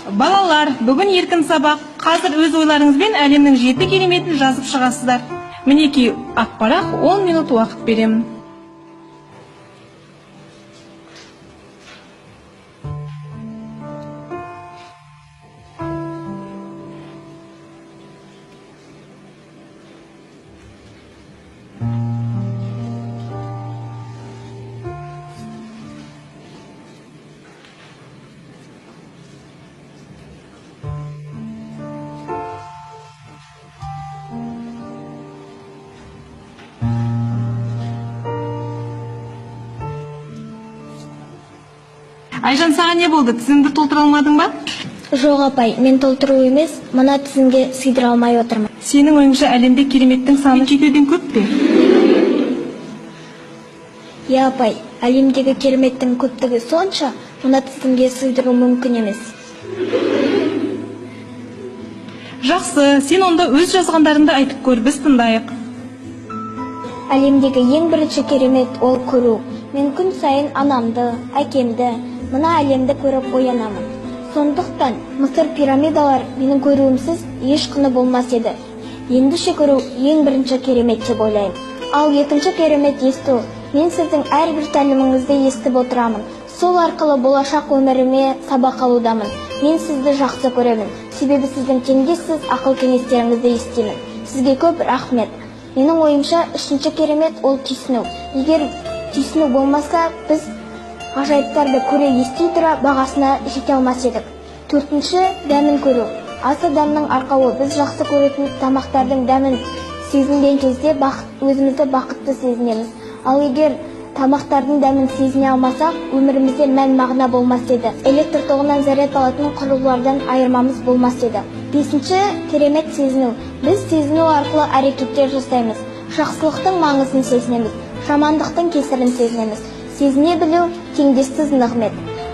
Балалар, бүгін еркін сабақ. Қазір өз ойларыңызбен әлемнің 7 кереметін жазып шығасыздар. Мінекей ақ парақ 10 минут уақыт беремін. Айжан, саған не болды? Тізімді толтыра алмадың ба? Жоқ апай, мен толтыру емес, мына тізімге сыйдыра алмай отырмын. Сенің ойыңша әлемде кереметтің саны жетеуден көп пе? Иә апай, әлемдегі кереметтің көптігі сонша, мына тізімге сыйдыру мүмкін емес. Жақсы, сен онда өз жазғандарыңды айтып көр, біз тыңдайық. Әлемдегі ең бірінші керемет ол көру. Мен күн сайын анамды, әкемді, мына әлемді көріп оянамын. Сондықтан Мысыр пирамидалар менің көруімсіз еш құны болмас еді. Ендеше көру ең бірінші керемет деп ойлаймын. Ал екінші керемет есту. Мен сіздің әрбір тәліміңізді естіп отырамын. Сол арқылы болашақ өміріме сабақ алудамын. Мен сізді жақсы көремін. Себебі сіздің теңдессіз ақыл кеңестеріңізді естимін. Сізге көп рахмет. Менің ойымша үшінші керемет ол түйсіну. Егер түйсіну болмаса, біз ғажайыптарды көре ести тұра бағасына жете алмас едік. Төртінші, дәмін көру. Аса дәмнің арқауы біз жақсы көретін тамақтардың дәмін сезінген кезде өзімізді бақытты сезінеміз. Ал егер тамақтардың дәмін сезіне алмасақ, өмірімізде мән мағына болмас еді. Электр тоғынан заряд алатын құрылғылардан айырмамыз болмас еді. Бесінші, керемет сезіну. Біз сезіну арқылы әрекеттер жасаймыз. Жақсылықтың маңызын сезінеміз, жамандықтың кесірін сезінеміз. Сезіне білу теңдессіз нығмет.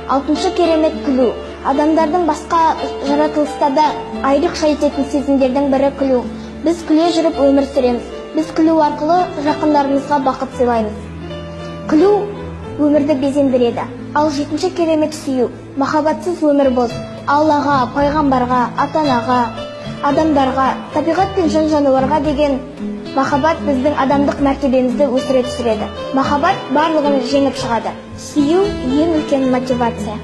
Алтыншы керемет күлу. Адамдардың басқа жаратылыстарда айрықша ететін сезімдердің бірі күлу. Біз күле жүріп өмір сүреміз. Біз күлу арқылы жақындарымызға бақыт сыйлаймыз. Күлу өмірді безендіреді. Ал жетінші керемет сүю. Махаббатсыз өмір бос. Аллаға, пайғамбарға, ата-анаға, адамдарға, табиғат пен жан-жануарға деген махаббат біздің адамдық мәртебемізді өсіре түсіреді. Махаббат барлығын жеңіп шығады. Сүю ең үлкен мотивация.